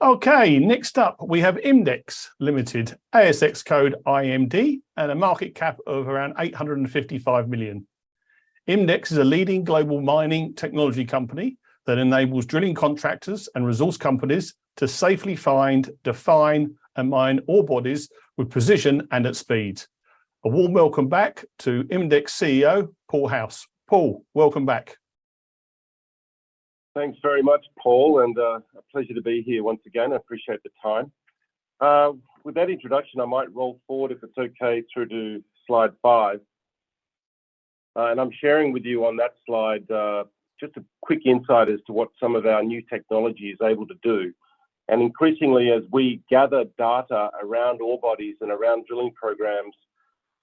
Okay, next up we have IMDEX Limited, ASX code IMD, and a market cap of around 855 million. IMDEX is a leading global mining technology company that enables drilling contractors and resource companies to safely find, define, and mine ore bodies with precision and at speed. A warm welcome back to IMDEX CEO, Paul House. Paul, welcome back. Thanks very much, Paul, and a pleasure to be here once again. I appreciate the time. With that introduction, I might roll forward, if it's okay, through to slide 5. And I'm sharing with you on that slide just a quick insight as to what some of our new technology is able to do. And increasingly, as we gather data around ore bodies and around drilling programs,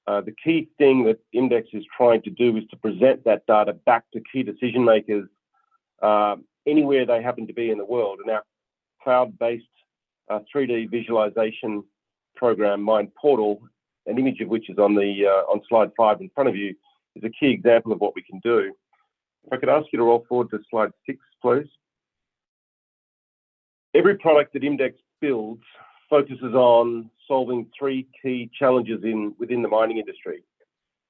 the key thing that IMDEX is trying to do is to present that data back to key decision makers anywhere they happen to be in the world. And our cloud-based 3D visualization program, Mind Portal, an image of which is on slide 5 in front of you, is a key example of what we can do. If I could ask you to roll forward to slide 6, please. Every product that IMDEX builds focuses on solving 3 key challenges within the mining industry.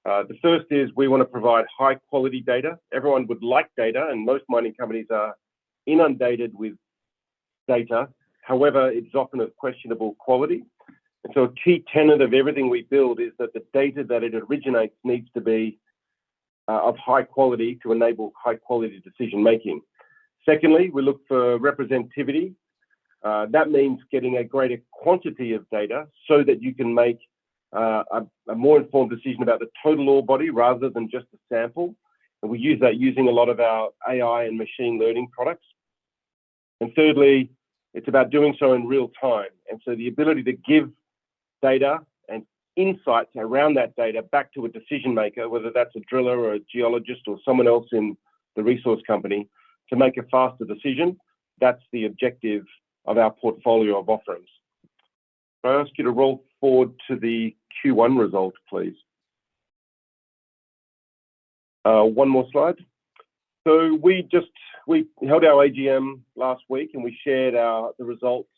The first is we want to provide high quality data. Everyone would like data, and most mining companies are inundated with data. However, it's often of questionable quality. And so a key tenet of everything we build is that the data that it originates needs to be of high quality to enable high quality decision making. Secondly, we look for representativity. That means getting a greater quantity of data so that you can make a more informed decision about the total ore body rather than just a sample. And we use that using a lot of our AI and machine learning products. And thirdly, it's about doing so in real time. And so the ability to give data and insights around that data back to a decision maker, whether that's a driller or a geologist or someone else in the resource company, to make a faster decision, that's the objective of our portfolio of offerings. I ask you to roll forward to the Q1 result, please. One more slide. So we held our AGM last week and we shared the results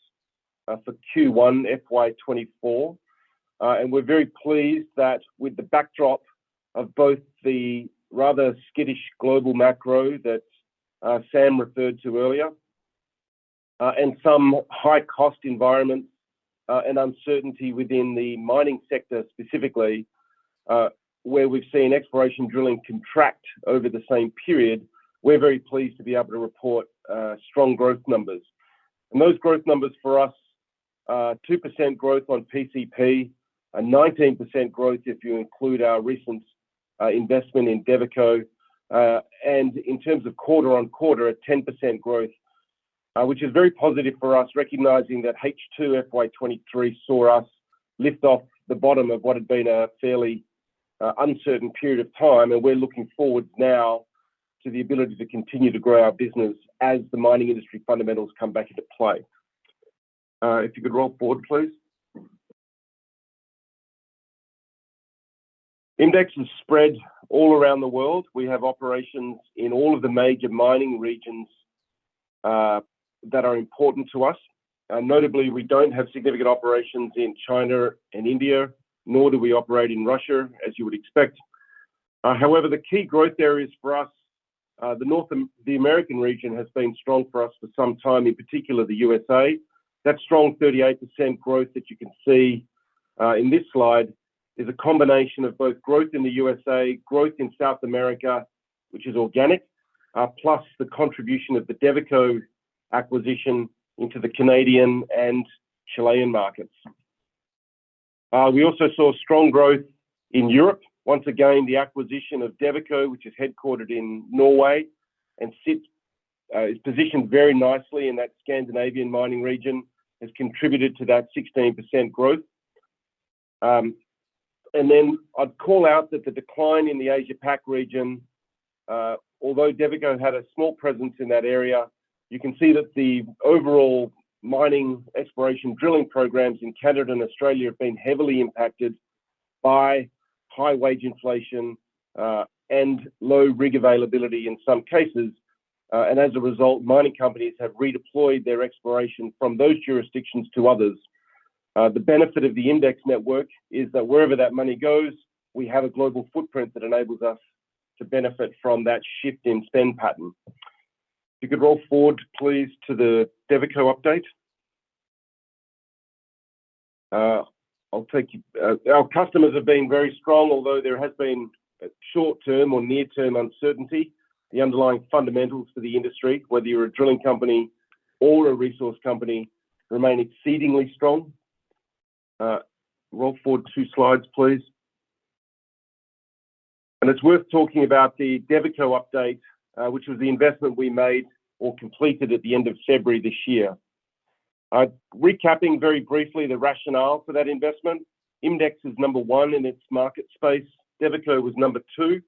for Q1 FY24. And we're very pleased that with the backdrop of both the rather skittish global macro that Sam referred to earlier, and some high cost environments and uncertainty within the mining sector specifically, where we've seen exploration drilling contract over the same period, we're very pleased to be able to report strong growth numbers. And those growth numbers for us, 2% growth on PCP, a 19% growth if you include our recent investment in Devico, and in terms of quarter on quarter, a 10% growth, which is very positive for us, recognizing that H2 FY23 saw us lift off the bottom of what had been a fairly uncertain period of time. And we're looking forward now to the ability to continue to grow our business as the mining industry fundamentals come back into play. If you could roll forward, please. IMDEX is spread all around the world. We have operations in all of the major mining regions that are important to us. Notably, we don't have significant operations in China and India, nor do we operate in Russia, as you would expect. However, the key growth areas for us, the American region has been strong for us for some time, in particular the USA. That strong 38% growth that you can see in this slide is a combination of both growth in the USA, growth in South America, which is organic, plus the contribution of the Devico acquisition into the Canadian and Chilean markets. We also saw strong growth in Europe. Once again, the acquisition of Devico, which is headquartered in Norway and is positioned very nicely in that Scandinavian mining region, has contributed to that 16% growth. And then I'd call out that the decline in the Asia-Pac region, although Devico had a small presence in that area, you can see that the overall mining exploration drilling programs in Canada and Australia have been heavily impacted by high wage inflation and low rig availability in some cases, and as a result, mining companies have redeployed their exploration from those jurisdictions to others. The benefit of the IMDEX network is that wherever that money goes, we have a global footprint that enables us to benefit from that shift in spend pattern. If you could roll forward, please, to the Devico update. I'll take you. Our customers have been very strong, although there has been short-term or near-term uncertainty. The underlying fundamentals for the industry, whether you're a drilling company or a resource company, remain exceedingly strong. Roll forward 2 slides, please. And it's worth talking about the Devico update, which was the investment we made or completed at the end of February this year. Recapping very briefly the rationale for that investment, IMDEX is number 1 in its market space. Devico was number 2.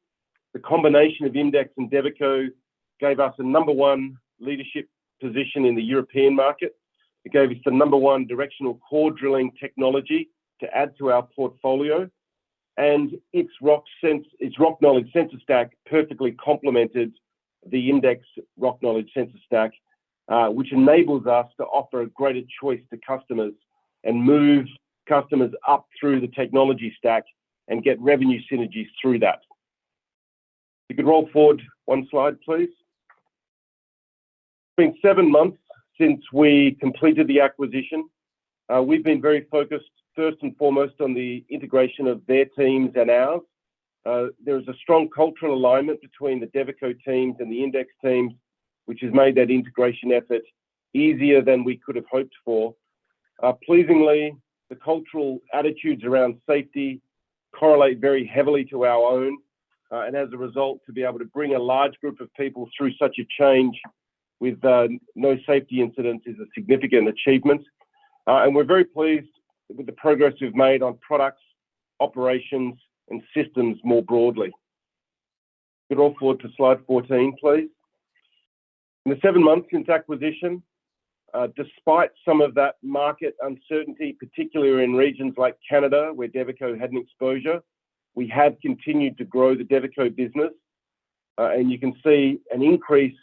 The combination of IMDEX and Devico gave us a number 1 leadership position in the European market. It gave us the number 1 directional core drilling technology to add to our portfolio, and its rock knowledge sensor stack perfectly complemented the IMDEX rock knowledge sensor stack, which enables us to offer a greater choice to customers and move customers up through the technology stack and get revenue synergies through that. You could roll forward 1 slide, please. It's been 7 months since we completed the acquisition. We've been very focused, first and foremost, on the integration of their teams and ours. There is a strong cultural alignment between the Devico teams and the IMDEX teams, which has made that integration effort easier than we could have hoped for. Pleasingly, the cultural attitudes around safety correlate very heavily to our own, and as a result, to be able to bring a large group of people through such a change with no safety incidents is a significant achievement. And we're very pleased with the progress we've made on products, operations, and systems more broadly. Could roll forward to slide 14, please. In the 7 months since acquisition, despite some of that market uncertainty, particularly in regions like Canada, where Devico had an exposure, we have continued to grow the Devico business. And you can see an increase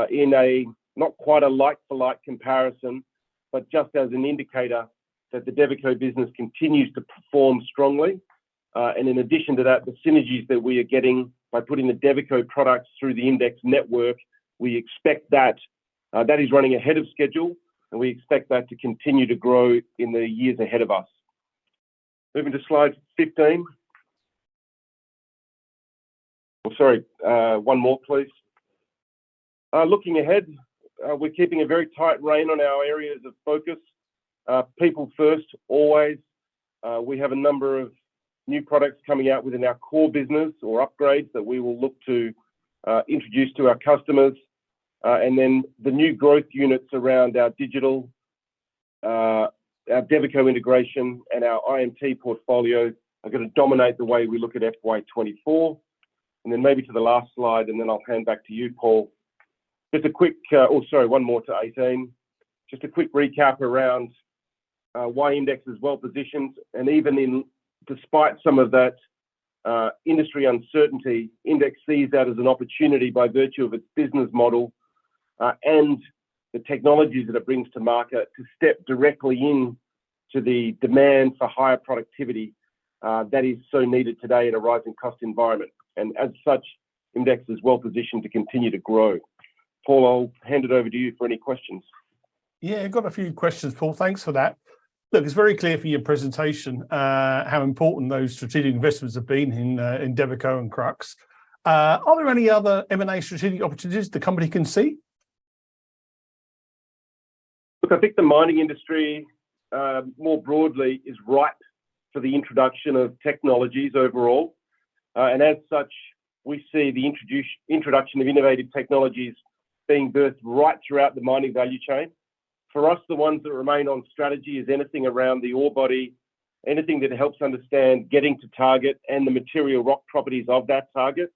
in a not quite a like-for-like comparison, but just as an indicator that the Devico business continues to perform strongly. And in addition to that, the synergies that we are getting by putting the Devico products through the IMDEX network, we expect that that is running ahead of schedule, and we expect that to continue to grow in the years ahead of us. Moving to slide 15. Oh, sorry, 1 more, please. Looking ahead, we're keeping a very tight rein on our areas of focus. People first, always. We have a number of new products coming out within our core business or upgrades that we will look to introduce to our customers. And then the new growth units around our digital, our Devico integration and our IMT portfolio are going to dominate the way we look at FY24. And then maybe to the last slide, and then I'll hand back to you, Paul. Just a quick, 1 more to 18. Just a quick recap around why IMDEX is well positioned, and even despite some of that industry uncertainty, IMDEX sees that as an opportunity by virtue of its business model and the technologies that it brings to market to step directly in to the demand for higher productivity that is so needed today in a rising cost environment. And as such, IMDEX is well positioned to continue to grow. Paul, I'll hand it over to you for any questions. Yeah, I've got a few questions, Paul. Thanks for that. Look, it's very clear from your presentation how important those strategic investments have been in Devico and Crux. Are there any other M&A strategic opportunities the company can see? Look, I think the mining industry more broadly is ripe for the introduction of technologies overall. And as such, we see the introduction of innovative technologies being birthed right throughout the mining value chain. For us, the ones that remain on strategy is anything around the ore body, anything that helps understand getting to target and the material rock properties of that target.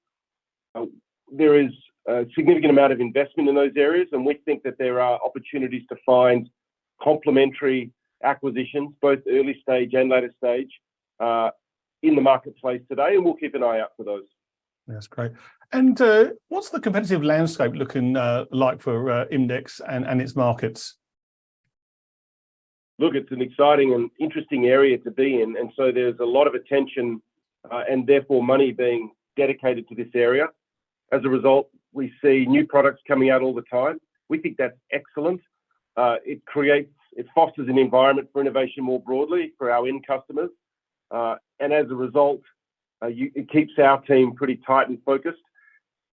There is a significant amount of investment in those areas, and we think that there are opportunities to find complementary acquisitions, both early stage and later stage, in the marketplace today, and we'll keep an eye out for those. That's great. And what's the competitive landscape looking like for IMDEX and its markets? Look, it's an exciting and interesting area to be in. And so there's a lot of attention and therefore money being dedicated to this area. As a result, we see new products coming out all the time. We think that's excellent. It fosters an environment for innovation more broadly for our end customers. And as a result, it keeps our team pretty tight and focused.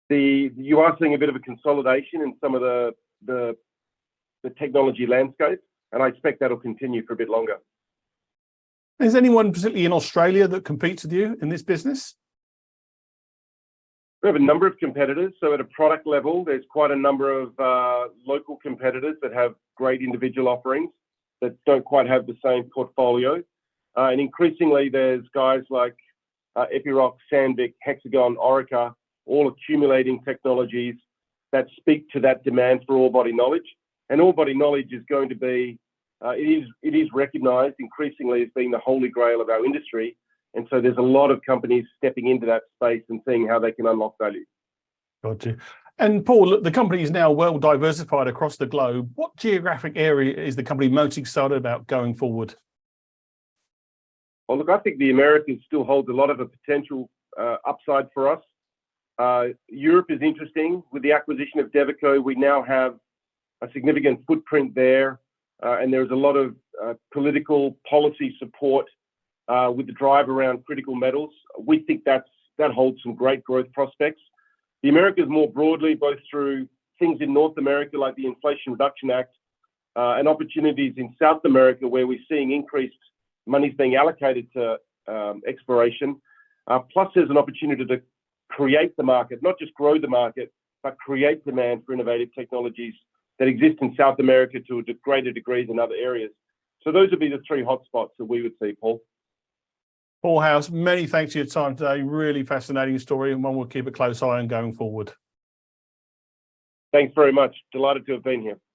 You are seeing a bit of a consolidation in some of the technology landscape, and I expect that'll continue for a bit longer. Is anyone particularly in Australia that competes with you in this business? We have a number of competitors. So at a product level, there's quite a number of local competitors that have great individual offerings that don't quite have the same portfolio. And increasingly, there's guys like Epiroc, Sandvik, Hexagon, Orica, all accumulating technologies that speak to that demand for ore body knowledge. And ore body knowledge is going to be, it is recognised increasingly as being the holy grail of our industry. And so there's a lot of companies stepping into that space and seeing how they can unlock value. Got you. And Paul, look, the company is now well diversified across the globe. What geographic area is the company most excited about going forward? Well, look, I think the Americas still holds a lot of a potential upside for us. Europe is interesting. With the acquisition of Devico, we now have a significant footprint there, and there's a lot of political policy support with the drive around critical metals. We think that holds some great growth prospects. The Americas more broadly, both through things in North America like the Inflation Reduction Act and opportunities in South America where we're seeing increased monies being allocated to exploration. Plus there's an opportunity to create the market, not just grow the market, but create demand for innovative technologies that exist in South America to a greater degree than other areas. So those would be the three hotspots that we would see, Paul. Paul House, many thanks for your time today. Really fascinating story and one we'll keep a close eye on going forward. Thanks very much. Delighted to have been here.